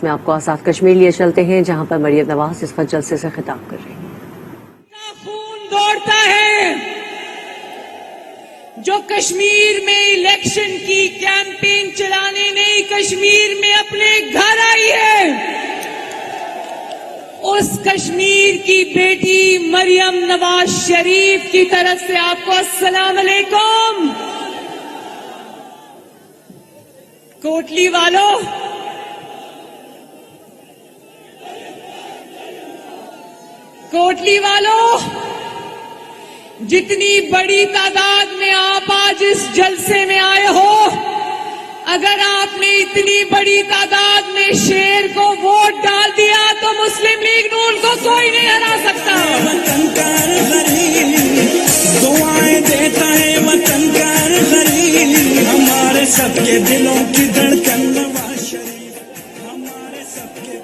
میں آپ کو آزاد کشمیر لیے چلتے ہیں جہاں پر مریم نواز اس وقت جلسے سے خطاب کر رہی ہیں۔ خون دوڑتا ہے جو کشمیر میں الیکشن کی کیمپین چلانے نہیں کشمیر میں اپنے گھر آئی ہے، اس کشمیر کی بیٹی مریم نواز شریف کی طرف سے آپ کو السلام علیکم۔ کوٹلی والوں، کوٹلی والوں، جتنی بڑی تعداد میں آپ آج اس جلسے میں آئے ہو، اگر آپ نے اتنی بڑی تعداد میں شیر کو ووٹ ڈال دیا تو مسلم لیگ نون کو کوئی نہیں ہرا سکتا۔ وطن کا غریب دعائیں دیتا ہے، وطن کا غریب ہمارے سب کے دلوں کی دھڑکن نواز شریف، ہمارے سب کے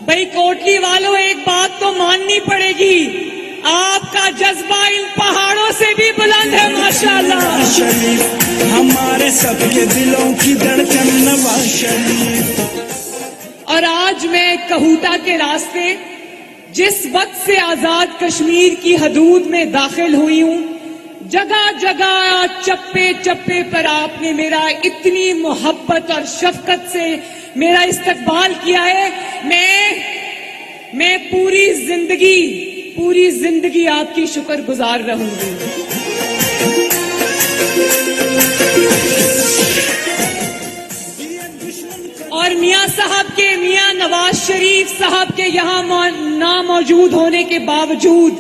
بھائی کوٹلی والوں، ایک بات تو ماننی پڑے گی، آپ کا جذبہ ان پہاڑوں سے بھی بلند ہے ماشاءاللہ۔ شریف ہمارے سب کے دلوں کی دھڑکن نواز شریف۔ اور آج میں کہوٹا کے راستے جس وقت سے آزاد کشمیر کی حدود میں داخل ہوئی ہوں، جگہ جگہ چپے چپے پر آپ نے میرا اتنی محبت اور شفقت سے میرا استقبال کیا ہے۔ میں پوری زندگی آپ کی شکر گزار رہوں گی۔ اور میاں نواز شریف صاحب کے یہاں ناموجود ہونے کے باوجود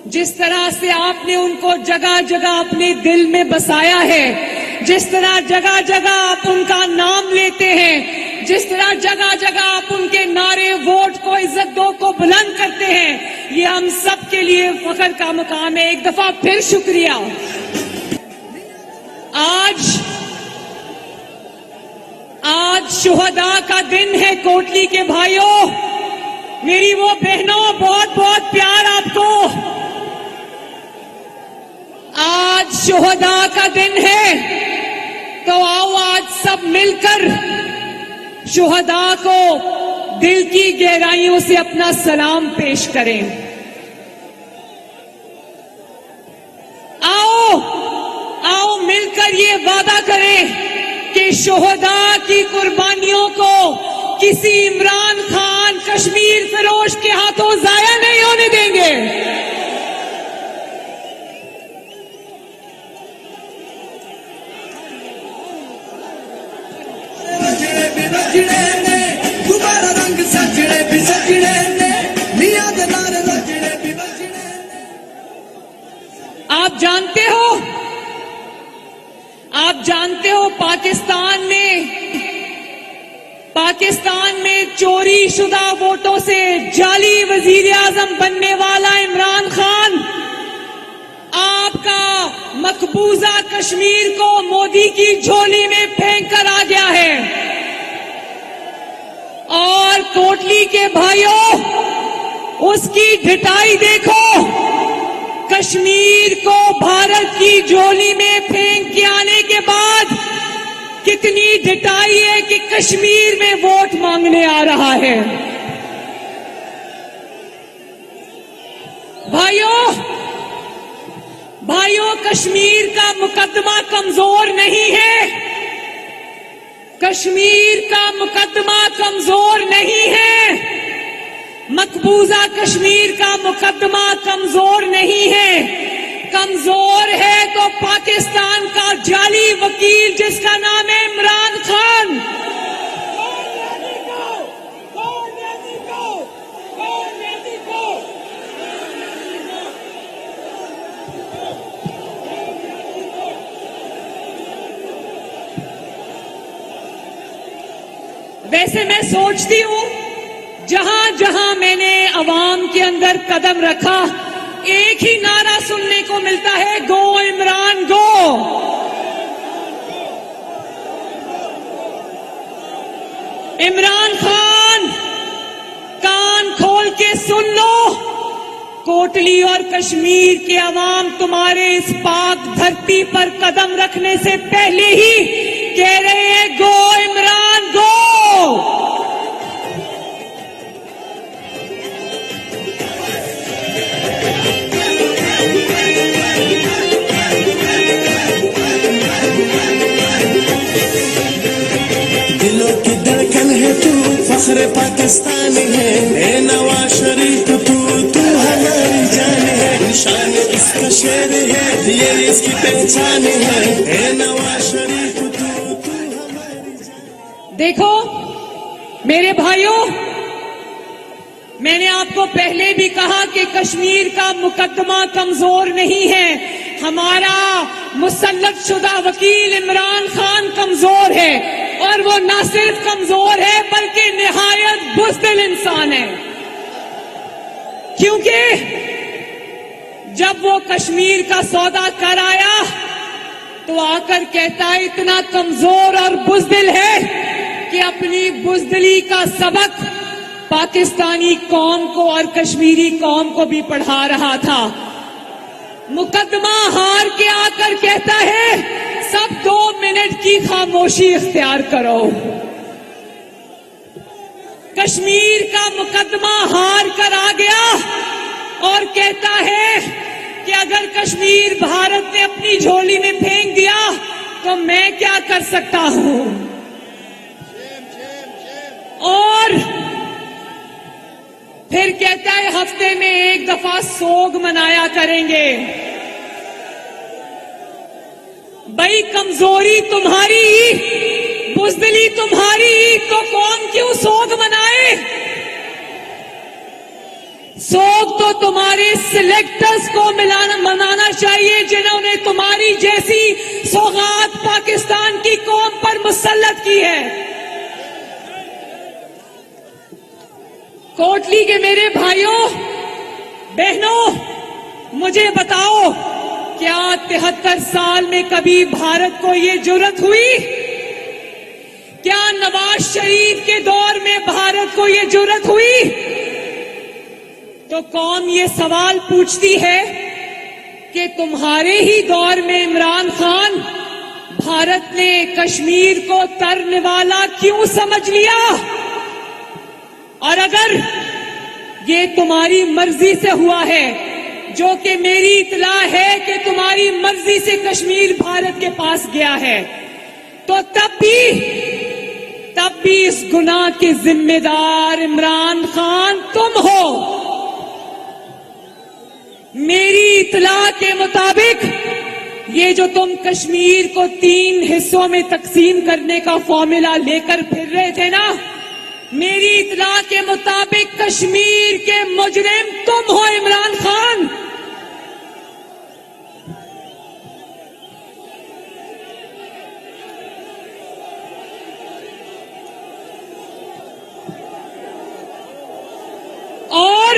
جس طرح سے آپ نے ان کو جگہ جگہ اپنے دل میں بسایا ہے، جس طرح جگہ جگہ آپ ان کا نام لیتے ہیں، جس طرح جگہ جگہ آپ ان کے نعرے ووٹ کو عزت دو کو بلند کرتے ہیں، یہ ہم سب کے لیے فخر کا مقام ہے۔ ایک دفعہ پھر شکریہ۔ آج شہداء کا دن ہے کوٹلی کے بھائیوں، میری وہ بہنوں، بہت بہت پیار آپ کو۔ آج شہداء کا دن ہے تو آؤ آج سب مل کر شہداء کو دل کی گہرائیوں سے اپنا سلام پیش کریں۔ آؤ مل کر یہ وعدہ کریں کہ شہداء کی قربانیوں کو کسی عمران خان کشمیر فروش کے ہاتھوں ضائع نہیں ہونے دیں گے۔ دوبارہ رنگ سجڑے بھی سجڑے نے میاں دے نعرے سجڑے بھی بجڑے۔ آپ جانتے ہو پاکستان میں چوری شدہ ووٹوں سے جعلی وزیر اعظم بننے والا عمران خان آپ کا مقبوضہ کشمیر کو مودی کی جھولی میں پھینک کر آ گیا ہے۔ اور کوٹلی کے بھائیوں، اس کی ڈٹائی دیکھو، کشمیر کو بھارت کی جھولی میں پھینک کے آنے کے بعد کتنی ڈٹائی ہے کہ کشمیر میں ووٹ مانگنے آ رہا ہے۔ بھائیوں، کشمیر کا مقدمہ کمزور نہیں ہے، کشمیر کا مقدمہ کمزور نہیں ہے، مقبوضہ کشمیر کا مقدمہ کمزور نہیں ہے، کمزور ہے تو پاکستان کا جعلی وکیل جس کا نام ہے عمران خان۔ ویسے میں سوچتی ہوں جہاں جہاں میں نے عوام کے اندر قدم رکھا ایک ہی نعرہ سننے کو ملتا ہے، گو عمران گو۔ عمران خان، کان کھول کے سن لو، کوٹلی اور کشمیر کے عوام تمہارے اس پاک دھرتی پر قدم رکھنے سے پہلے ہی کہہ رہے ہیں گو عمران گو. دلوں کی دھڑکن ہے تو فخر پاکستانی ہے اے نواز شریف تو ہماری جان ہے نشان اس کا شیر ہے یہ اس کی پہچان ہے اے نواز شریف تو ہماری جان. دیکھو میرے بھائیوں، میں نے آپ کو پہلے بھی کہا کہ کشمیر کا مقدمہ کمزور نہیں ہے. ہمارا مسلط شدہ وکیل عمران خان کمزور ہے، اور وہ نہ صرف کمزور ہے بلکہ نہایت بزدل انسان ہے. کیونکہ جب وہ کشمیر کا سودا کر آیا تو آ کر کہتا ہے اتنا کمزور اور بزدل ہے کہ اپنی بزدلی کا سبق پاکستانی قوم کو اور کشمیری قوم کو بھی پڑھا رہا تھا. مقدمہ ہار کے آ کر کہتا ہے سب 2 منٹ کی خاموشی اختیار کرو. کشمیر کا مقدمہ ہار کر آ گیا اور کہتا ہے کہ اگر کشمیر بھارت نے اپنی جھولی میں پھینک دیا تو میں کیا کر سکتا ہوں. اور پھر کہتا ہے ہفتے میں 1 دفعہ سوگ منایا کریں گے. بھائی کمزوری تمہاری، بزدلی تمہاری، تو کون کیوں سوگ منائے؟ سوگ تو تمہارے سلیکٹرز کو منانا چاہیے جنہوں نے تمہاری جیسی سوغات پاکستان کی قوم پر مسلط کی ہے. کوٹلی کے میرے بھائیوں بہنوں، مجھے بتاؤ کیا 73 سال میں کبھی بھارت کو یہ جرأت ہوئی؟ کیا نواز شریف کے دور میں بھارت کو یہ جرأت ہوئی؟ تو قوم یہ سوال پوچھتی ہے کہ تمہارے ہی دور میں عمران خان بھارت نے کشمیر کو ترنے والا کیوں سمجھ لیا؟ اور اگر یہ تمہاری مرضی سے ہوا ہے، جو کہ میری اطلاع ہے کہ تمہاری مرضی سے کشمیر بھارت کے پاس گیا ہے، تو تب بھی اس گناہ کے ذمہ دار عمران خان تم ہو. میری اطلاع کے مطابق یہ جو تم کشمیر کو 3 حصوں میں تقسیم کرنے کا فارمولا لے کر پھر رہے تھے نا، میری اطلاع کے مطابق کشمیر کے مجرم تم ہو عمران خان. اور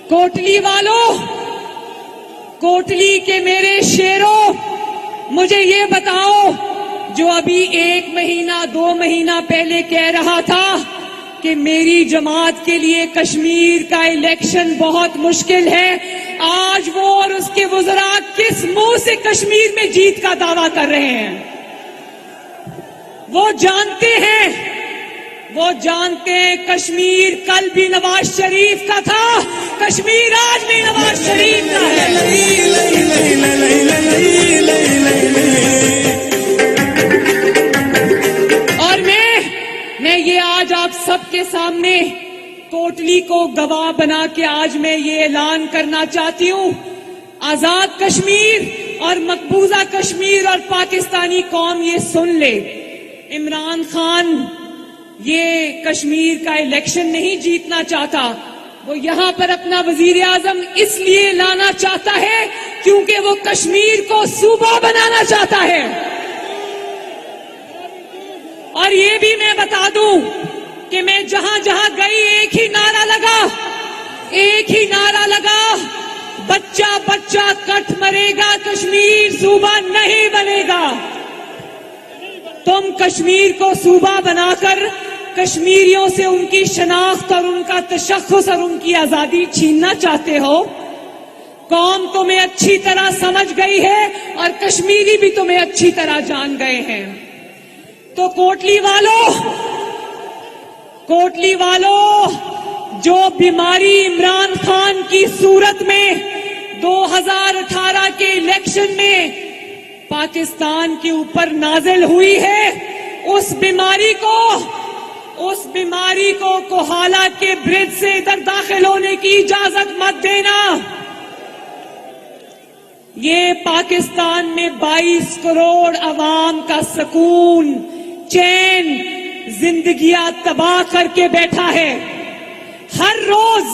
کوٹلی والوں، کوٹلی کے میرے شیروں، مجھے یہ بتاؤ، جو ابھی 1 مہینہ 2 مہینہ پہلے کہہ رہا تھا کہ میری جماعت کے لیے کشمیر کا الیکشن بہت مشکل ہے، آج وہ اور اس کے وزراء کس منہ سے کشمیر میں جیت کا دعویٰ کر رہے ہیں؟ وہ جانتے ہیں کشمیر کل بھی نواز شریف کا تھا، کشمیر آج بھی نواز شریف کا ہے. اور میں یہ آج آپ سب کے سامنے کوٹلی کو گواہ بنا کے آج میں یہ اعلان کرنا چاہتی ہوں، آزاد کشمیر اور مقبوضہ کشمیر اور پاکستانی قوم یہ سن لے، عمران خان یہ کشمیر کا الیکشن نہیں جیتنا چاہتا، وہ یہاں پر اپنا وزیر اعظم اس لیے لانا چاہتا ہے کیونکہ وہ کشمیر کو صوبہ بنانا چاہتا ہے. اور یہ بھی میں بتا دوں کہ میں جہاں جہاں گئی ایک ہی نعرہ لگا، بچہ بچہ کٹ مرے گا، کشمیر صوبہ نہیں بنے گا. تم کشمیر کو صوبہ بنا کر کشمیریوں سے ان کی شناخت اور ان کا تشخص اور ان کی آزادی چھیننا چاہتے ہو. قوم تمہیں اچھی طرح سمجھ گئی ہے اور کشمیری بھی تمہیں اچھی طرح جان گئے ہیں. تو کوٹلی والوں جو بیماری عمران خان کی صورت میں 2018 کے الیکشن میں پاکستان کے اوپر نازل ہوئی ہے، اس بیماری کو کوہالہ کے برج سے ادھر داخل ہونے کی اجازت مت دینا. یہ پاکستان میں 22 کروڑ عوام کا سکون، چین، زندگیاں تباہ کر کے بیٹھا ہے. ہر روز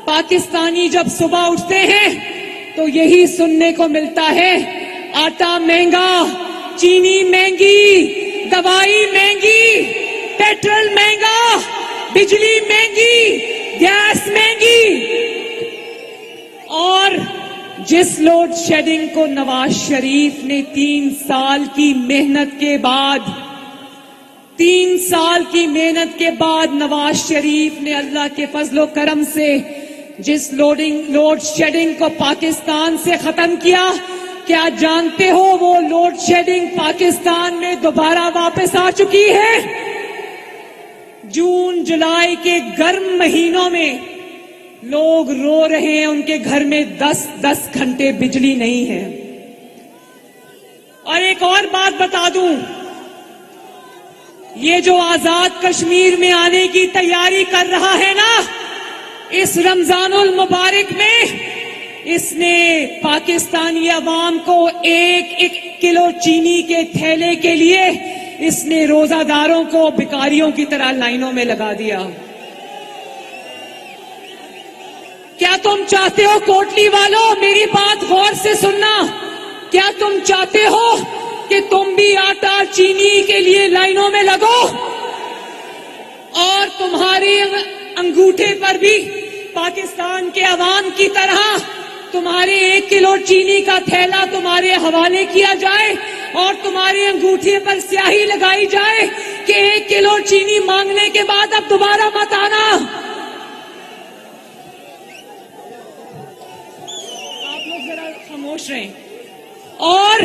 پاکستانی جب صبح اٹھتے ہیں تو یہی سننے کو ملتا ہے: آٹا مہنگا، چینی مہنگی، دوائی مہنگی، پیٹرول مہنگا، بجلی مہنگی، گیس مہنگی. اور جس لوڈ شیڈنگ کو نواز شریف نے 3 سال کی محنت کے بعد نواز شریف نے اللہ کے فضل و کرم سے جس لوڈ شیڈنگ کو پاکستان سے ختم کیا، کیا جانتے ہو وہ لوڈ شیڈنگ پاکستان میں دوبارہ واپس آ چکی ہے؟ جون جولائی کے گرم مہینوں میں لوگ رو رہے ہیں، ان کے گھر میں 10 گھنٹے بجلی نہیں ہے. اور ایک اور بات بتا دوں، یہ جو آزاد کشمیر میں آنے کی تیاری کر رہا ہے نا، اس رمضان المبارک میں اس نے پاکستانی عوام کو 1 کلو چینی کے تھیلے کے لیے اس نے روزہ داروں کو بھکاریوں کی طرح لائنوں میں لگا دیا. کیا تم چاہتے ہو کوٹلی والوں، میری بات غور سے سننا، کیا تم چاہتے ہو کہ تم بھی آٹا چینی کے لیے لائنوں میں لگو اور تمہارے انگوٹھے پر بھی پاکستان کے عوام کی طرح تمہارے 1 کلو چینی کا تھیلا تمہارے حوالے کیا جائے اور تمہارے انگوٹھے پر سیاہی لگائی جائے کہ 1 کلو چینی مانگنے کے بعد اب دوبارہ مت آنا؟ آپ لوگ ذرا خاموش رہیں. اور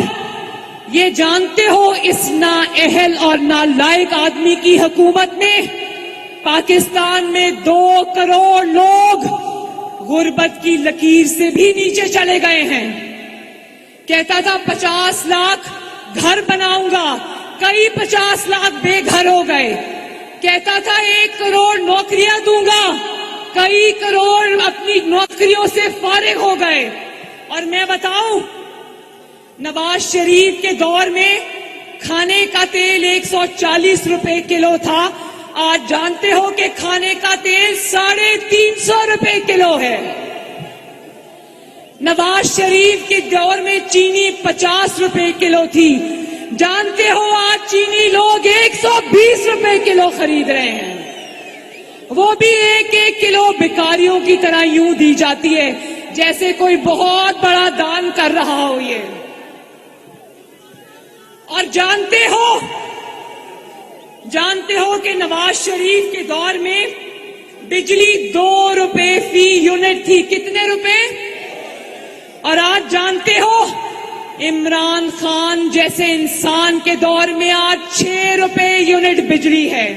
یہ جانتے ہو اس نااہل اور نالائق آدمی کی حکومت میں پاکستان میں 2 کروڑ لوگ غربت کی لکیر سے بھی نیچے چلے گئے ہیں. کہتا تھا 50 لاکھ گھر بناؤں گا، کئی 50 لاکھ بے گھر ہو گئے. کہتا تھا 1 کروڑ نوکریاں دوں گا، کئی کروڑ اپنی نوکریوں سے فارغ ہو گئے. اور میں بتاؤں، نواز شریف کے دور میں کھانے کا تیل 140 روپے کلو تھا، آج جانتے ہو کہ کھانے کا تیل 350 روپے کلو ہے. نواز شریف کے دور میں چینی 50 روپے کلو تھی، جانتے ہو آج چینی لوگ 120 روپے کلو خرید رہے ہیں. وہ بھی 1 کلو بھکاریوں کی طرح یوں دی جاتی ہے جیسے کوئی بہت بڑا دان کر رہا ہو. یہ اور جانتے ہو کہ نواز شریف کے دور میں بجلی 2 روپے فی یونٹ تھی. کتنے روپے؟ اور آج جانتے ہو عمران خان جیسے انسان کے دور میں آج 6 روپے یونٹ بجلی ہے.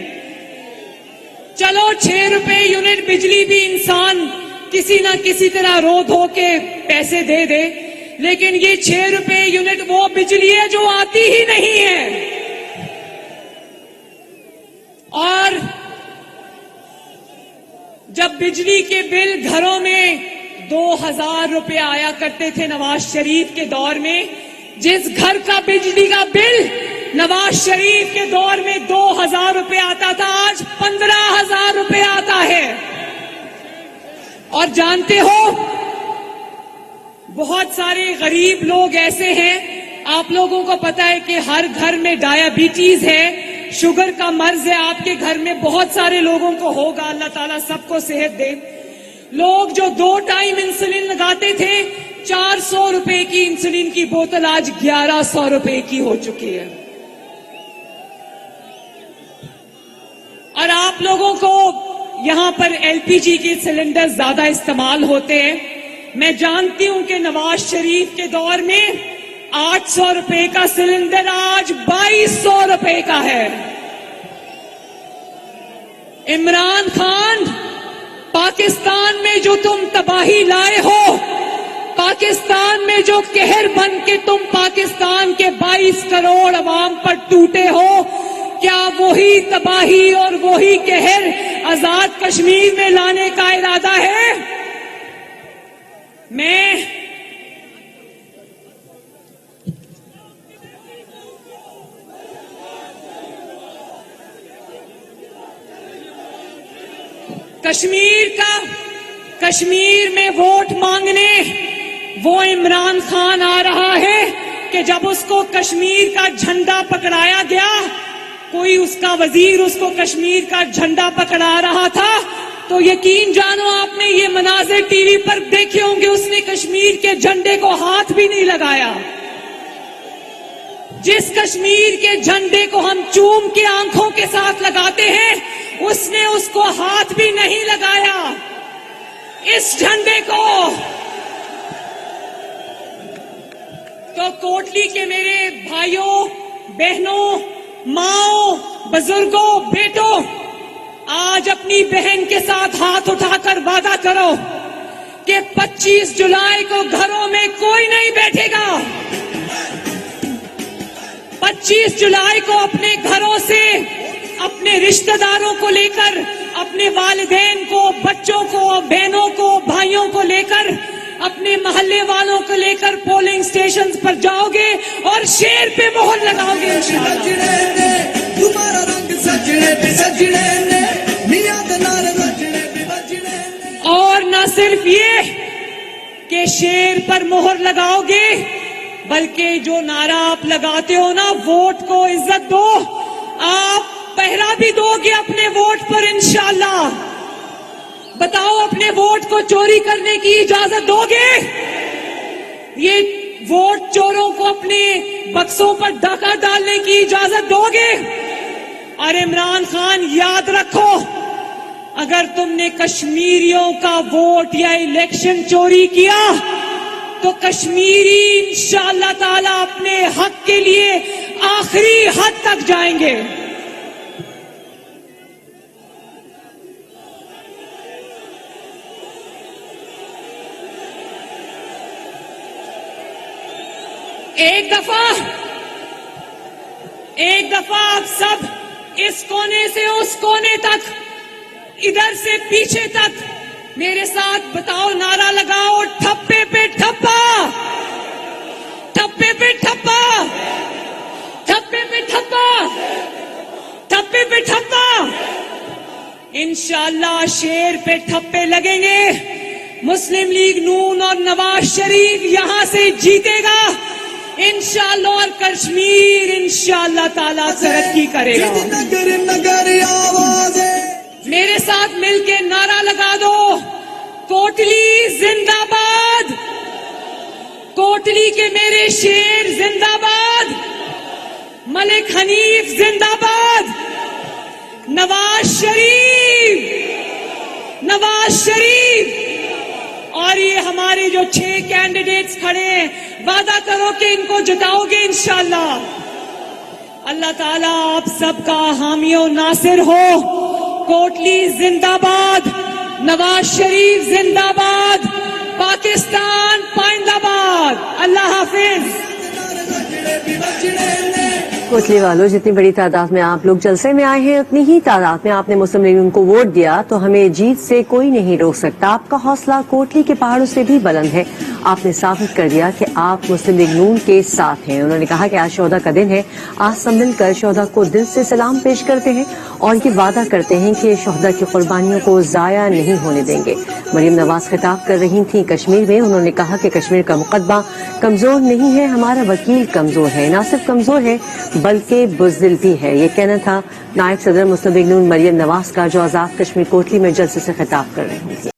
چلو 6 روپے یونٹ بجلی بھی انسان کسی نہ کسی طرح رو دھو کے پیسے دے دے، لیکن یہ 6 روپے یونٹ وہ بجلی ہے جو آتی ہی نہیں ہے. اور جب بجلی کے بل گھروں میں 2000 روپے آیا کرتے تھے نواز شریف کے دور میں، جس گھر کا بجلی کا بل نواز شریف کے دور میں 2000 روپے آتا تھا، آج 15000 روپے آتا ہے. اور جانتے ہو بہت سارے غریب لوگ ایسے ہیں، آپ لوگوں کو پتا ہے کہ ہر گھر میں ڈائبٹیز ہے، شوگر کا مرض ہے، آپ کے گھر میں بہت سارے لوگوں کو ہوگا، اللہ تعالیٰ سب کو صحت دے. لوگ جو 2 ٹائم انسولین لگاتے تھے، 400 روپے کی انسولین کی بوتل آج 1100 روپے کی ہو چکی ہے. اور آپ لوگوں کو یہاں پر LPG کے سلنڈر زیادہ استعمال ہوتے ہیں. میں جانتی ہوں کہ نواز شریف کے دور میں 800 روپے کا سلنڈر آج 2200 روپے کا ہے. عمران خان، پاکستان میں جو تم تباہی لائے ہو، پاکستان میں جو قہر بن کے تم پاکستان کے 22 کروڑ عوام پر ٹوٹے ہو، کیا وہی تباہی اور وہی قہر آزاد کشمیر میں لانے کا ارادہ ہے؟ میں کشمیر میں ووٹ مانگنے وہ عمران خان آ رہا ہے کہ جب اس کو کشمیر کا جھنڈا پکڑایا گیا، کوئی اس کا وزیر اس کو کشمیر کا جھنڈا پکڑا رہا تھا، تو یقین جانو آپ نے یہ مناظر ٹی وی پر دیکھے ہوں گے، اس نے کشمیر کے جھنڈے کو ہاتھ بھی نہیں لگایا. جس کشمیر کے جھنڈے کو ہم چوم کے آنکھوں کے ساتھ لگاتے ہیں، اس نے اس کو ہاتھ بھی نہیں لگایا. اس جھنڈے کو تو کوٹلی کے میرے بھائیوں، بہنوں، ماؤں، بزرگوں، بیٹوں، آج اپنی بہن کے ساتھ ہاتھ اٹھا کر وعدہ کرو کہ 25 جولائی کو گھروں میں کوئی نہیں بیٹھے گا. 25 جولائی کو اپنے گھروں سے اپنے رشتہ داروں کو لے کر، اپنے والدین کو، بچوں کو، بہنوں کو، بھائیوں کو لے کر، اپنے محلے والوں کو لے کر پولنگ سٹیشنز پر جاؤ گے اور شیر پہ مہر لگاؤ گے انشاءاللہ. اور نہ صرف یہ کہ شیر پر مہر لگاؤ گے، بلکہ جو نعرہ آپ لگاتے ہو نا، ووٹ کو عزت دو، آپ پہرا بھی دو گے اپنے ووٹ پر انشاءاللہ. بتاؤ، اپنے ووٹ کو چوری کرنے کی اجازت دو گے؟ یہ ووٹ چوروں کو اپنے بکسوں پر ڈاکہ ڈالنے کی اجازت دو گے؟ اور عمران خان، یاد رکھو، اگر تم نے کشمیریوں کا ووٹ یا الیکشن چوری کیا تو کشمیری انشاءاللہ تعالی اپنے حق کے لیے آخری حد تک جائیں گے. ایک دفعہ آپ سب اس کونے سے اس کونے تک، ادھر سے پیچھے تک میرے ساتھ بتاؤ، نعرہ لگاؤ، ٹھپے پہ ٹھپا، ٹھپے پہ ٹھپا، ٹھپے پہ ٹھپا، ٹھپے پہ ٹھپا. انشاءاللہ شیر پہ ٹھپے لگیں گے. مسلم لیگ نون اور نواز شریف یہاں سے جیتے گا انشاءاللہ، اور کشمیر انشاءاللہ تعالیٰ ترقی کرے گا. میرے ساتھ مل کے نعرہ لگا دو، کوٹلی زندہ باد، کوٹلی کے میرے شیر زندہ باد، ملک حنیف زندہ باد، نواز شریف، نواز شریف. اور یہ ہمارے جو 6 کینڈیڈیٹس کھڑے ہیں، وعدہ کرو کہ ان کو جتاؤ گے انشاءاللہ. اللہ تعالیٰ آپ سب کا حامی و ناصر ہو. کوٹلی زندہ باد، نواز شریف زندہ باد، پاکستان پائندہ باد. اللہ حافظ. کوٹلی والوں، جتنی بڑی تعداد میں آپ لوگ جلسے میں آئے ہیں، اتنی ہی تعداد میں آپ نے مسلم لیگ کو ووٹ دیا، تو ہمیں جیت سے کوئی نہیں روک سکتا. آپ کا حوصلہ کوٹلی کے پہاڑوں سے بھی بلند ہے. آپ نے ثابت کر دیا کہ آپ مسلم لیگ نون کے ساتھ ہیں. انہوں نے کہا کہ آج شہداء کا دن ہے. آج سب مل کر شہداء کو دل سے سلام پیش کرتے ہیں اور یہ وعدہ کرتے ہیں کہ شہداء کی قربانیوں کو ضائع نہیں ہونے دیں گے. مریم نواز خطاب کر رہی تھیں کشمیر میں. انہوں نے کہا کہ کشمیر کا مقدمہ کمزور نہیں ہے، ہمارا وکیل کمزور ہے، نہ صرف کمزور ہے بلکہ بزدل بھی ہے. یہ کہنا تھا نائب صدر مسلم لیگ نون مریم نواز کا، جو آزاد کشمیر کوٹلی میں جلسے سے خطاب کر رہی تھی.